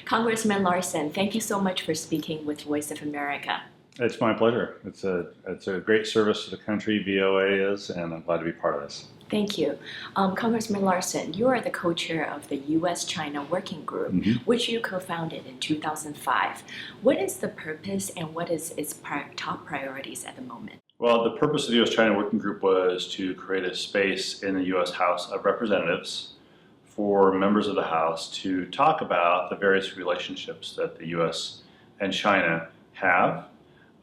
Congressman Larsen, thank you so much for speaking with Voice of America. It's my pleasure. It's a great service to the country, VOA is, and I'm glad to be part of this. Thank you. Congressman Larsen, you are the co-chair of the U.S.China Working Group, which you co-founded in 2005. What is the purpose and what is its top priorities at the moment? Well, the purpose of the U.S.China Working Group was to create a space in the U.S. House of Representatives for members of the House to talk about the various relationships that the U.S. and China have,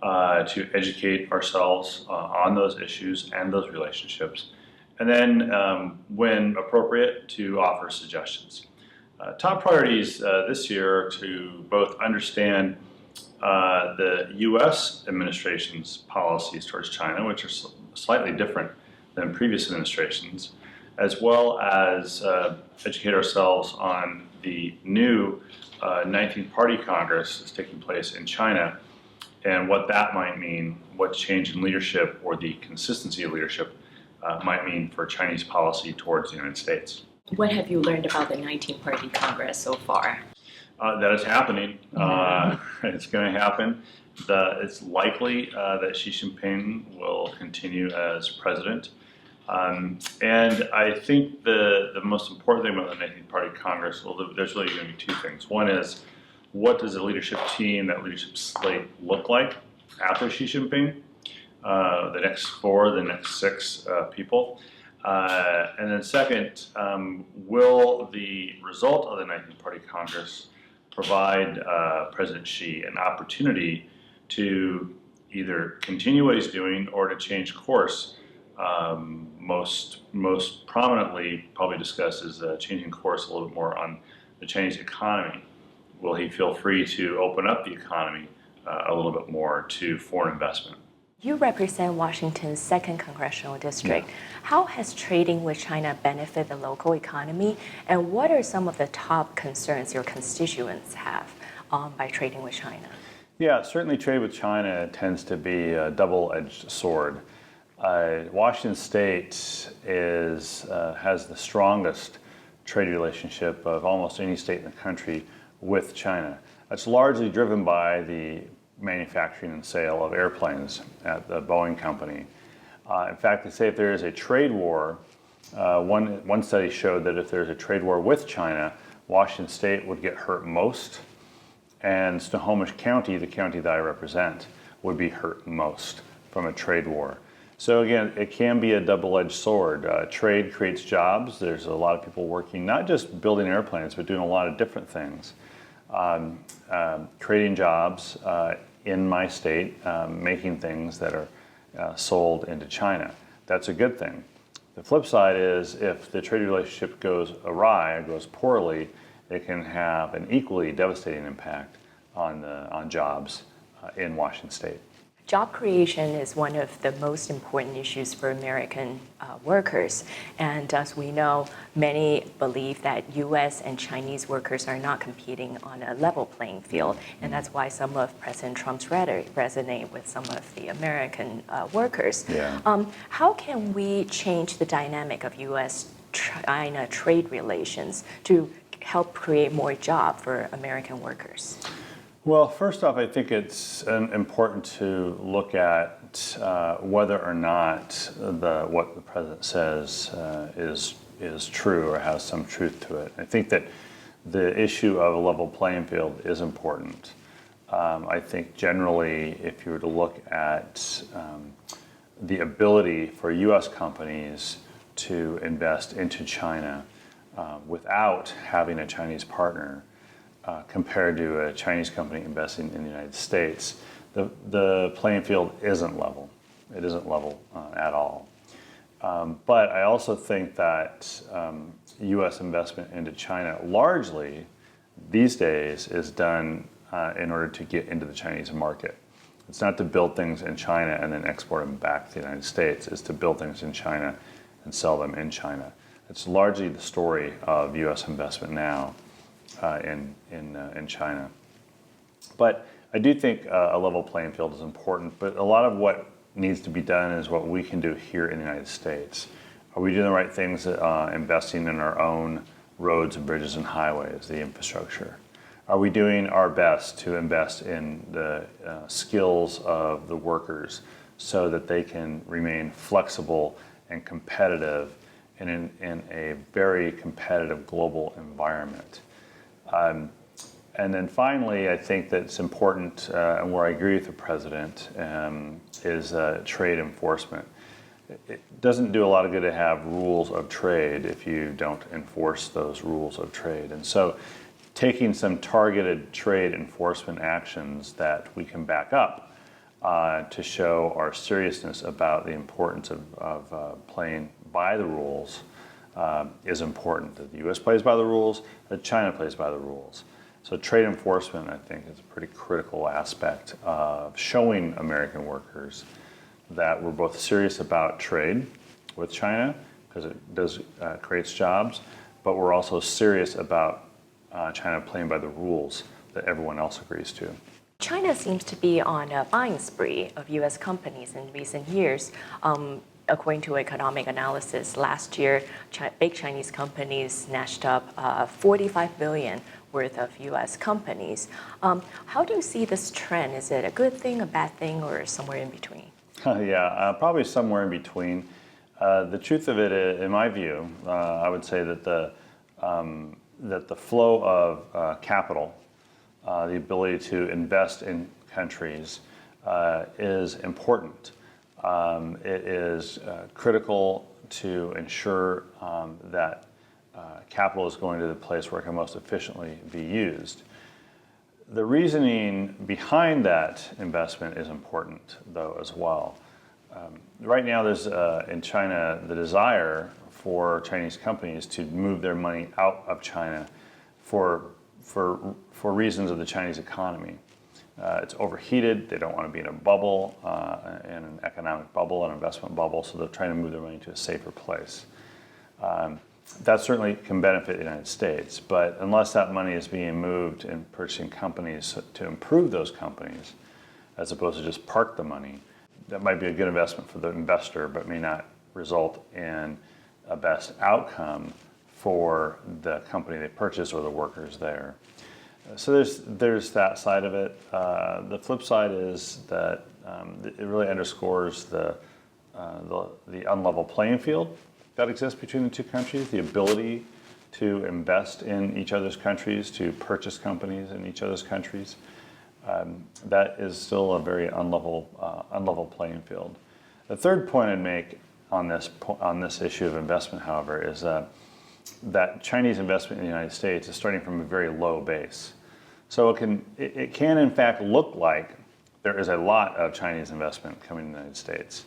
to educate ourselves on those issues and those relationships, and then, when appropriate, to offer suggestions. Top priorities this year are to both understand the U.S. administration's policies towards China, which are slightly different than previous administrations, as well as educate ourselves on the new 19th Party Congress that's taking place in China and what that might mean, what change in leadership or the consistency of leadership might mean for Chinese policy towards the United States. What have you learned about the 19th Party Congress so far? That it's happening. It's going to happen. It's likely that Xi Jinping will continue as president. And I think the most important thing about the 19th Party Congress, well, there's really going to be two things. One is, what does the leadership team, that leadership slate look like after Xi Jinping? The next 4, the next 6 people. And then second, will the result of the 19th Party Congress provide President Xi an opportunity to either continue what he's doing or to change course? Most prominently, probably discussed is changing course a little bit more on the Chinese economy. Will he feel free to open up the economy a little bit more to foreign investment? You represent Washington's 2nd Congressional District. Yeah. How has trading with China benefited the local economy, and what are some of the top concerns your constituents have by trading with China? Yeah, certainly trade with China tends to be a double-edged sword. Washington State has the strongest trade relationship of almost any state in the country with China. That's largely driven by the manufacturing and sale of airplanes at the Boeing company. In fact, they say if there is a trade war, one study showed that if there's a trade war with China, Washington State would get hurt most, and Snohomish County, the county that I represent, would be hurt most from a trade war. So again, it can be a double-edged sword. Trade creates jobs. There's a lot of people working, not just building airplanes, but doing a lot of different things. Creating jobs in my state, making things that are sold into China. That's a good thing. The flip side is if the trade relationship goes awry or goes poorly, it can have an equally devastating impact on jobs in Washington State. Job creation is one of the most important issues for American workers. And as we know, many believe that U.S. and Chinese workers are not competing on a level playing field. And that's why some of President Trump's rhetoric resonate with some of the American workers. Yeah. How can we change the dynamic of U.S.-China trade relations to help create more jobs for American workers? Well, first off, I think it's important to look at whether or not what the president says is true or has some truth to it. I think that the issue of a level playing field is important. I think generally, if you were to look at the ability for U.S. companies to invest into China without having a Chinese partner, compared to a Chinese company investing in the United States, the playing field isn't level. It isn't level at all. But I also think that U.S. investment into China largely these days is done in order to get into the Chinese market. It's not to build things in China and then export them back to the United States. It's to build things in China and sell them in China. It's largely the story of U.S. investment now in China. But I do think a level playing field is important, but a lot of what needs to be done is what we can do here in the United States. Are we doing the right things, investing in our own roads and bridges and highways, the infrastructure? Are we doing our best to invest in the skills of the workers so that they can remain flexible and competitive in a very competitive global environment? And then finally, I think that it's important, and where I agree with the president, is trade enforcement. It doesn't do a lot of good to have rules of trade if you don't enforce those rules of trade. And so taking some targeted trade enforcement actions that we can back up to show our seriousness about the importance of playing by the rules is important. That the U.S. plays by the rules, that China plays by the rules. So trade enforcement, I think, is a pretty critical aspect of showing American workers that we're both serious about trade with China, because it does creates jobs, but we're also serious about China playing by the rules that everyone else agrees to. China seems to be on a buying spree of U.S. companies in recent years. According to economic analysis, last year, big Chinese companies snatched up $45 billion worth of U.S. companies. How do you see this trend? Is it a good thing, a bad thing, or somewhere in between? Yeah, probably somewhere in between. The truth of it, in my view, I would say that the flow of capital, the ability to invest in countries, is important. It is critical to ensure that capital is going to the place where it can most efficiently be used. The reasoning behind that investment is important, though, as well. Right now, there's in China the desire for Chinese companies to move their money out of China for reasons of the Chinese economy. It's overheated. They don't want to be in a bubble, in an economic bubble, an investment bubble, so they're trying to move their money to a safer place. That certainly can benefit the United States, but unless that money is being moved in purchasing companies to improve those companies, as opposed to just park the money, that might be a good investment for the investor, but may not result in a best outcome for the company they purchase or the workers there. So there's that side of it. The flip side is that it really underscores the unlevel playing field that exists between the two countries, the ability to invest in each other's countries, to purchase companies in each other's countries. That is still a very unlevel playing field. The third point I'd make on this issue of investment, however, is that Chinese investment in the United States is starting from a very low base. So it can in fact look like there is a lot of Chinese investment coming in the United States.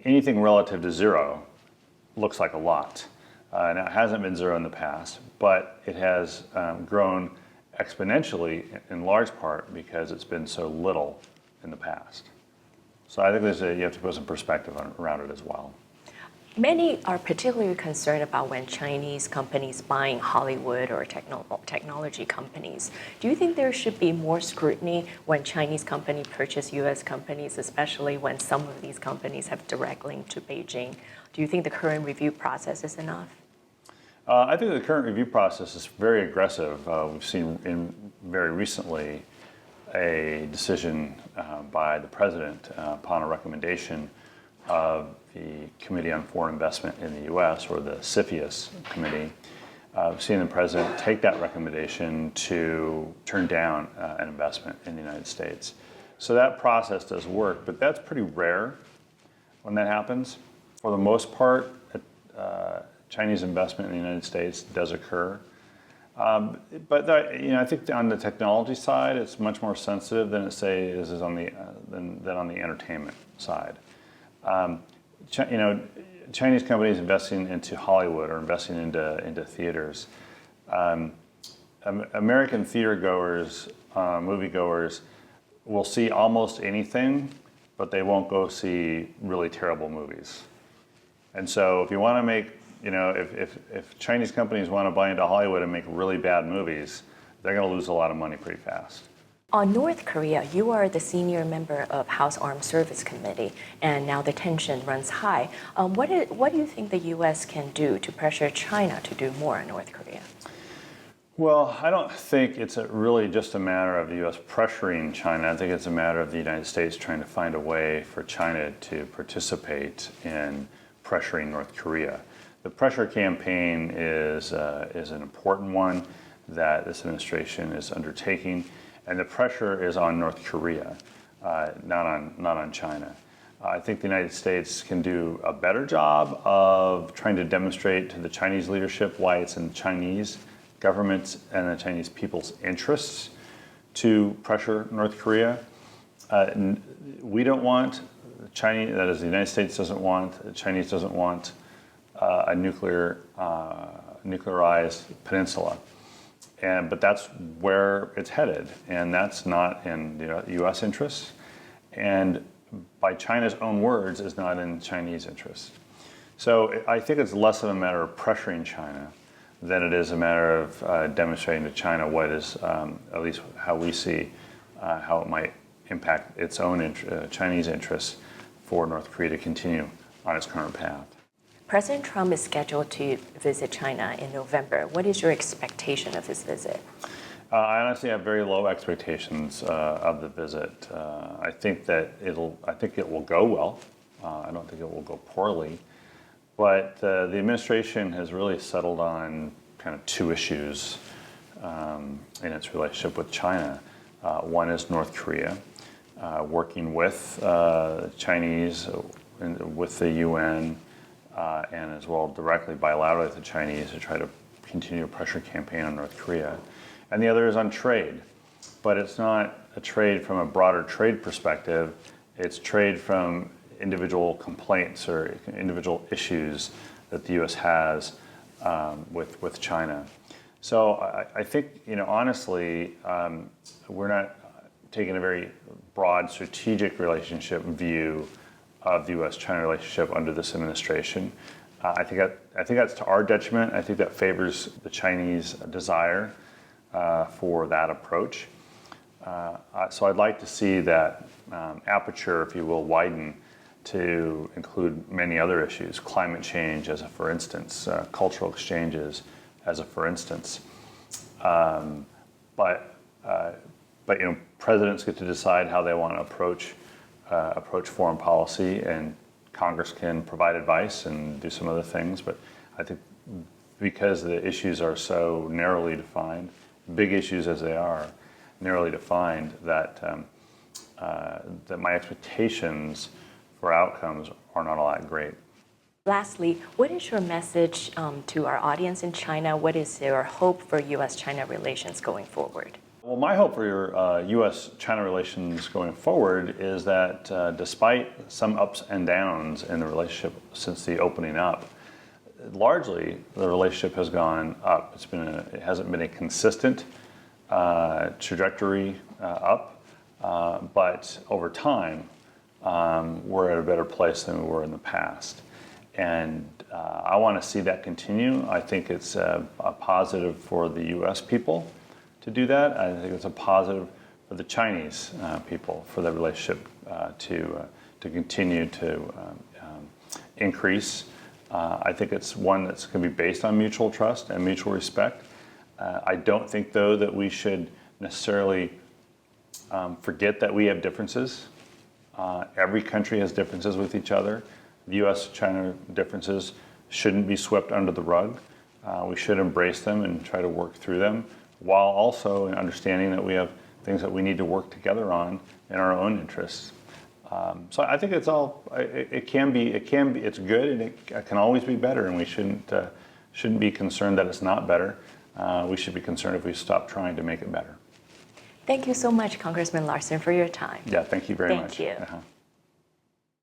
Anything relative to zero looks like a lot. Now, it hasn't been zero in the past, but it has grown exponentially in large part because it's been so little in the past. So I think you have to put some perspective around it as well. Many are particularly concerned about when Chinese companies buying Hollywood or technology companies. Do you think there should be more scrutiny when Chinese companies purchase U.S. companies, especially when some of these companies have direct link to Beijing? Do you think the current review process is enough? I think the current review process is very aggressive. We've seen very recently a decision by the president upon a recommendation of the Committee on Foreign Investment in the U.S., or the CFIUS committee. We've seen the president take that recommendation to turn down an investment in the United States. So that process does work, but that's pretty rare when that happens. For the most part, Chinese investment in the United States does occur. But I think on the technology side, it's much more sensitive than it is on the entertainment side. Chinese companies investing into Hollywood or investing into theaters. American theatergoers, moviegoers, will see almost anything, but they won't go see really terrible movies. And so if you want to make, if Chinese companies want to buy into Hollywood and make really bad movies, they're going to lose a lot of money pretty fast. On North Korea, you are the senior member of House Armed Service Committee, and now the tension runs high. What do you think the U.S. can do to pressure China to do more in North Korea? Well, I don't think it's really just a matter of the U.S. pressuring China. I think it's a matter of the United States trying to find a way for China to participate in pressuring North Korea. The pressure campaign is an important one that this administration is undertaking, and the pressure is on North Korea, not on China. I think the United States can do a better job of trying to demonstrate to the Chinese leadership why it's in the Chinese government's and the Chinese people's interests to pressure North Korea. We don't want China, that is, the United States doesn't want, the Chinese doesn't want a nuclearized peninsula. But that's where it's headed, and that's not in the U.S. interests, and by China's own words, is not in Chinese interests. So I think it's less of a matter of pressuring China than it is a matter of demonstrating to China what is, at least how we see, how it might impact its own Chinese interests for North Korea to continue on its current path. President Trump is scheduled to visit China in November. What is your expectation of his visit? I honestly have very low expectations of the visit. I think it will go well. I don't think it will go poorly. But the administration has really settled on kind of two issues in its relationship with China. One is North Korea, working with Chinese, with the UN, and as well directly bilaterally with the Chinese to try to continue a pressure campaign on North Korea. And the other is on trade. But it's not a trade from a broader trade perspective. It's trade from individual complaints or individual issues that the U.S. has with China. So I think, honestly, we're not taking a very broad strategic relationship view of the U.S.-China relationship under this administration. I think that's to our detriment. I think that favors the Chinese desire for that approach. So I'd like to see that aperture, if you will, widen to include many other issues, climate change as a for instance, cultural exchanges as a for instance. But presidents get to decide how they want to approach foreign policy, and Congress can provide advice and do some other things. But I think because the issues are so narrowly defined, big issues as they are, narrowly defined, that that my expectations for outcomes are not all that great. Lastly, what is your message to our audience in China? What is your hope for U.S.-China relations going forward? Well, my hope for your U.S.-China relations going forward is that despite some ups and downs in the relationship since the opening up, largely the relationship has gone up. It hasn't been a consistent trajectory up, but over time, we're at a better place than we were in the past. And I want to see that continue. I think it's a positive for the U.S. people to do that. I think it's a positive for the Chinese people, for the relationship to continue to increase. I think it's one that's going to be based on mutual trust and mutual respect. I don't think, though, that we should necessarily forget that we have differences. Every country has differences with each other. The U.S.-China differences shouldn't be swept under the rug. We should embrace them and try to work through them, while also understanding that we have things that we need to work together on in our own interests. So I think it's good, and it can always be better, and we shouldn't be concerned that it's not better. We should be concerned if we stop trying to make it better. Thank you so much, Congressman Larsen, for your time. Yeah, thank you very much. Thank you.